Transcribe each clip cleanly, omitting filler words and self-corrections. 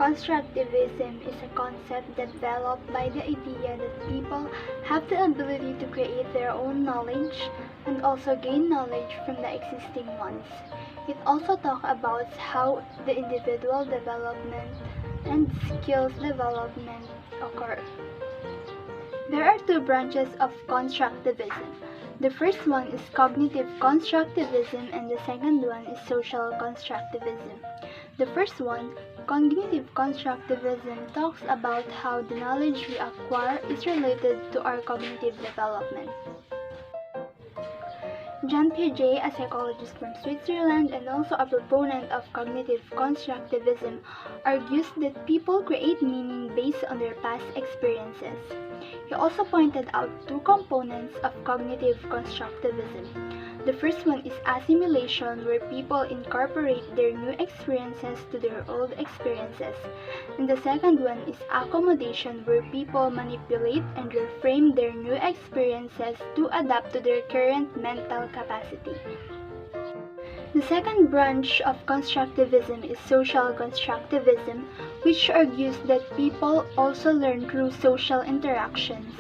Constructivism is a concept developed by the idea that people have the ability to create their own knowledge and also gain knowledge from the existing ones. It also talks about how the individual development and skills development occur. There are two branches of constructivism. The first one is cognitive constructivism and the second one is social constructivism. The first one, cognitive constructivism, talks about how the knowledge we acquire is related to our cognitive development. Jean Piaget, a psychologist from Switzerland and also a proponent of cognitive constructivism, argues that people create meaning based on their past experiences. He also pointed out two components of cognitive constructivism. The first one is assimilation, where people incorporate their new experiences to their old experiences. And the second one is accommodation, where people manipulate and reframe their new experiences to adapt to their current mental capacity. The second branch of constructivism is social constructivism, which argues that people also learn through social interactions.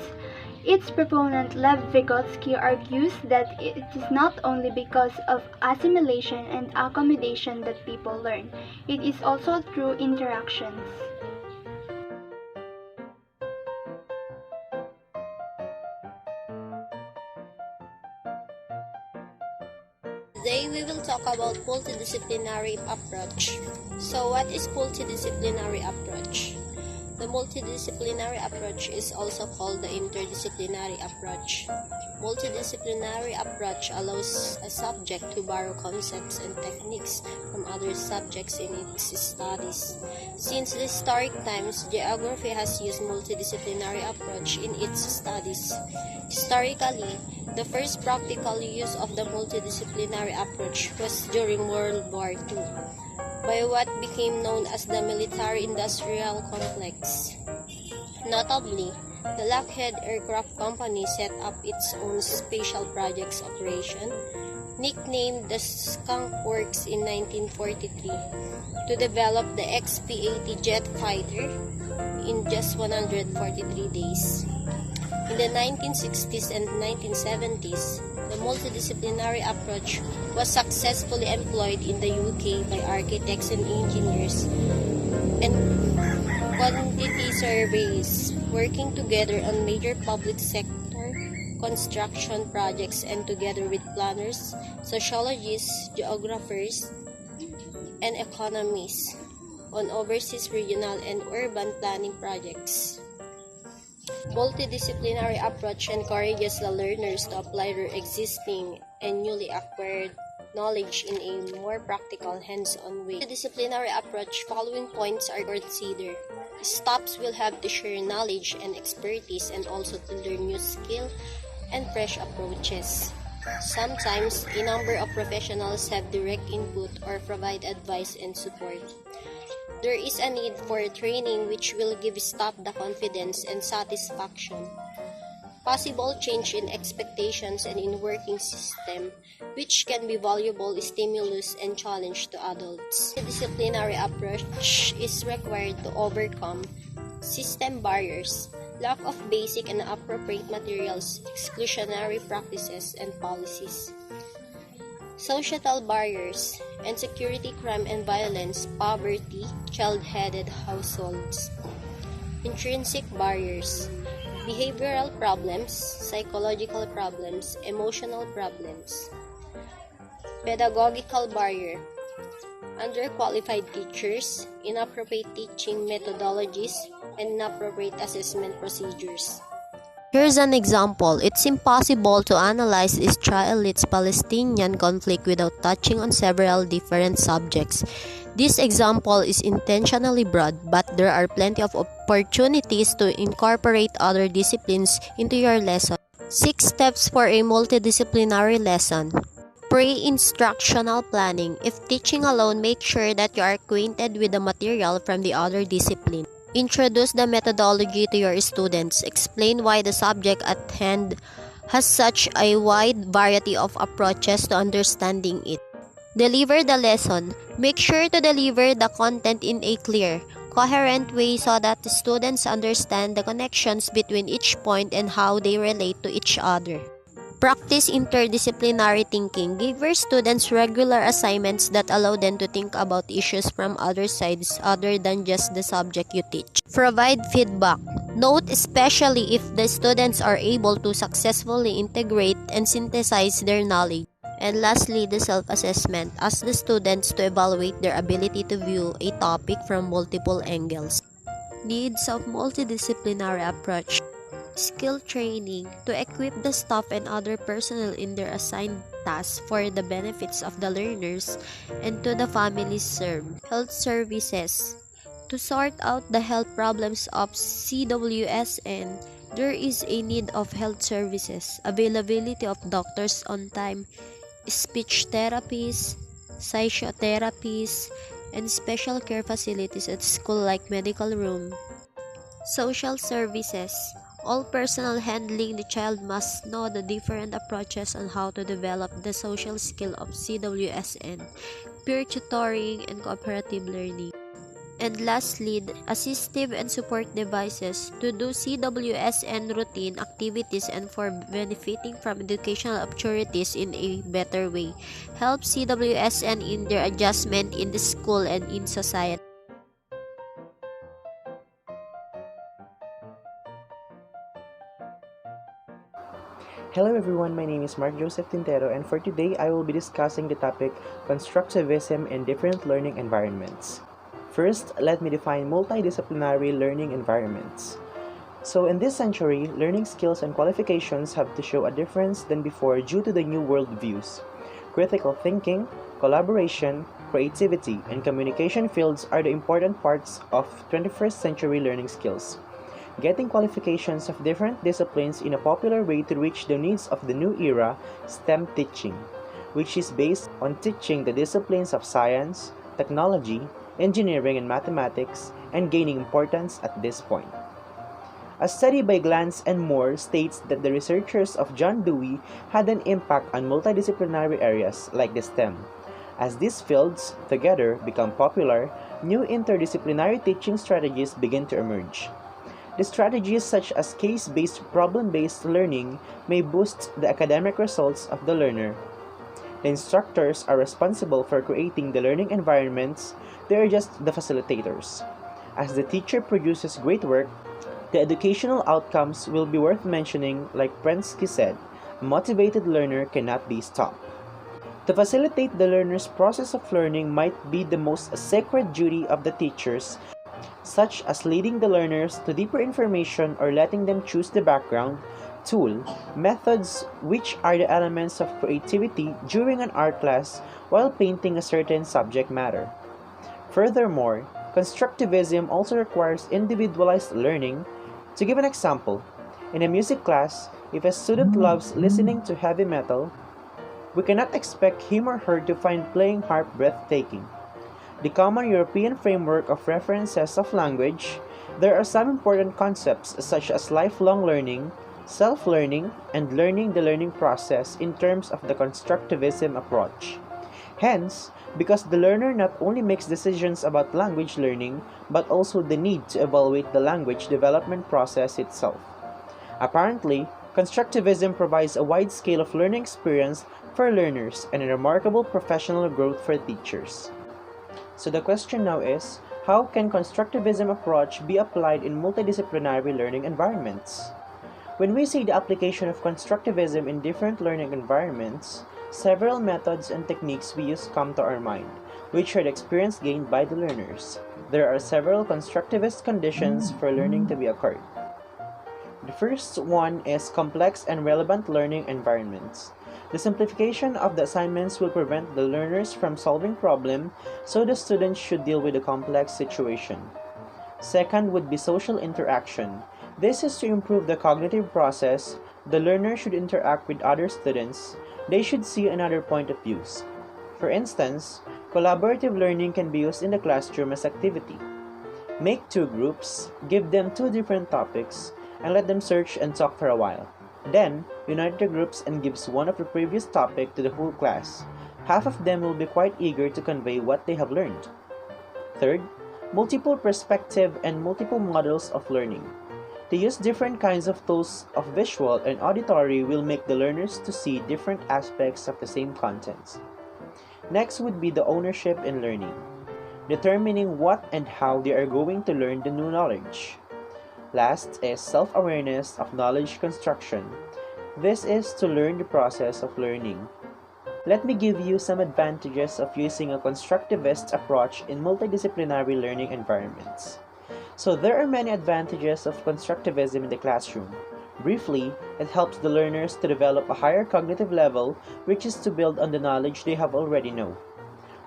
Its proponent Lev Vygotsky argues that it is not only because of assimilation and accommodation that people learn, it is also through interactions. Today we will talk about multidisciplinary approach. So what is multidisciplinary approach? The multidisciplinary approach is also called the interdisciplinary approach. Multidisciplinary approach allows a subject to borrow concepts and techniques from other subjects in its studies. Since historic times, geography has used multidisciplinary approach in its studies. Historically, the first practical use of the multidisciplinary approach was during World War II. By what became known as the military-industrial complex. Notably, the Lockheed Aircraft Company set up its own special projects operation, nicknamed the Skunk Works in 1943, to develop the XP-80 jet fighter in just 143 days. In the 1960s and 1970s, the multidisciplinary approach was successfully employed in the UK by architects and engineers and quantity surveys, working together on major public sector construction projects and together with planners, sociologists, geographers, and economists on overseas regional and urban planning projects. Multidisciplinary approach encourages the learners to apply their existing and newly acquired knowledge in a more practical, hands-on way. Multidisciplinary approach, following points are considered. Staffs will have to share knowledge and expertise and also to learn new skill and fresh approaches. Sometimes, a number of professionals have direct input or provide advice and support. There is a need for training which will give staff the confidence and satisfaction. Possible change in expectations and in working system, which can be valuable stimulus and challenge to adults. The disciplinary approach is required to overcome system barriers, lack of basic and appropriate materials, exclusionary practices and policies. Societal barriers, insecurity, crime and violence, poverty, child-headed households. Intrinsic barriers, behavioral problems, psychological problems, emotional problems. Pedagogical barrier, underqualified teachers, inappropriate teaching methodologies, and inappropriate assessment procedures. Here's an example. It's impossible to analyze Israeli-Palestinian conflict without touching on several different subjects. This example is intentionally broad, but there are plenty of opportunities to incorporate other disciplines into your lesson. 6 steps for a multidisciplinary lesson. Pre-instructional planning. If teaching alone, make sure that you are acquainted with the material from the other discipline. Introduce the methodology to your students. Explain why the subject at hand has such a wide variety of approaches to understanding it. Deliver the lesson. Make sure to deliver the content in a clear, coherent way so that the students understand the connections between each point and how they relate to each other. Practice interdisciplinary thinking. Give your students regular assignments that allow them to think about issues from other sides other than just the subject you teach. Provide feedback. Note especially if the students are able to successfully integrate and synthesize their knowledge. And lastly, the self-assessment. Ask the students to evaluate their ability to view a topic from multiple angles. Needs of multidisciplinary approach. Skill training to equip the staff and other personnel in their assigned tasks for the benefits of the learners and to the families served. Health services to sort out the health problems of CWSN. There is a need of health services, availability of doctors on time, speech therapists, physiotherapists, and special care facilities at school like medical room. Social services. All personnel handling the child must know the different approaches on how to develop the social skill of CWSN, peer tutoring, and cooperative learning. And lastly, assistive and support devices to do CWSN routine activities and for benefiting from educational opportunities in a better way. Help CWSN in their adjustment in the school and in society. Hello everyone, my name is Mark Joseph Tintero, and for today I will be discussing the topic Constructivism in different learning environments. First, let me define multidisciplinary learning environments. So in this century, learning skills and qualifications have to show a difference than before due to the new worldviews. Critical thinking, collaboration, creativity, and communication fields are the important parts of 21st century learning skills. Getting qualifications of different disciplines in a popular way to reach the needs of the new era, STEM teaching, which is based on teaching the disciplines of science, technology, engineering, and mathematics, and gaining importance at this point. A study by Glantz and Moore states that the researchers of John Dewey had an impact on multidisciplinary areas like the STEM. As these fields together become popular, new interdisciplinary teaching strategies begin to emerge. The strategies such as case-based, problem-based learning may boost the academic results of the learner. The instructors are responsible for creating the learning environments, they are just the facilitators. As the teacher produces great work, the educational outcomes will be worth mentioning. Like Prensky said, a motivated learner cannot be stopped. To facilitate the learner's process of learning might be the most sacred duty of the teachers, such as leading the learners to deeper information or letting them choose the background, tool, methods, which are the elements of creativity during an art class while painting a certain subject matter. Furthermore, constructivism also requires individualized learning. To give an example, in a music class, if a student loves listening to heavy metal, we cannot expect him or her to find playing harp breathtaking. The common European framework of references of language, there are some important concepts such as lifelong learning, self-learning, and learning the learning process in terms of the constructivism approach. Hence, because the learner not only makes decisions about language learning, but also the need to evaluate the language development process itself. Apparently, constructivism provides a wide scale of learning experience for learners and a remarkable professional growth for teachers. So the question now is, how can constructivism approach be applied in multidisciplinary learning environments? When we say the application of constructivism in different learning environments, several methods and techniques we use come to our mind, which are the experience gained by the learners. There are several constructivist conditions for learning to be occurred. The first one is complex and relevant learning environments. The simplification of the assignments will prevent the learners from solving problems, so the students should deal with a complex situation. Second would be social interaction. This is to improve the cognitive process. The learner should interact with other students. They should see another point of view. For instance, collaborative learning can be used in the classroom as activity. Make two groups, give them two different topics, and let them search and talk for a while. Then, unite the groups and gives one of the previous topic to the whole class. Half of them will be quite eager to convey what they have learned. Third, multiple perspective and multiple models of learning. To use different kinds of tools of visual and auditory will make the learners to see different aspects of the same contents. Next would be the ownership in learning, determining what and how they are going to learn the new knowledge. Last is self-awareness of knowledge construction. This is to learn the process of learning. Let me give you some advantages of using a constructivist approach in multidisciplinary learning environments. So there are many advantages of constructivism in the classroom. Briefly, it helps the learners to develop a higher cognitive level, which is to build on the knowledge they have already know.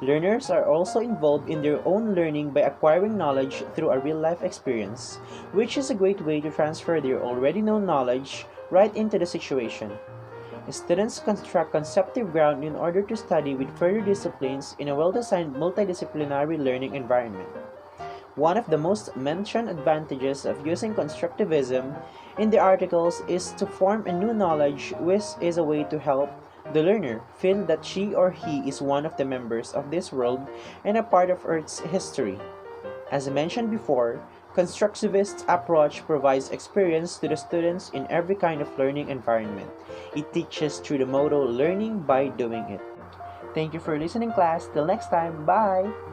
Learners are also involved in their own learning by acquiring knowledge through a real-life experience, which is a great way to transfer their already known knowledge right into the situation. Students construct conceptive ground in order to study with further disciplines in a well-designed multidisciplinary learning environment. One of the most mentioned advantages of using constructivism in the articles is to form a new knowledge, which is a way to help the learner feel that she or he is one of the members of this world and a part of Earth's history. As mentioned before, Constructivist approach provides experience to the students in every kind of learning environment. It teaches through the motto, learning by doing it. Thank you for listening, class. Till next time, bye!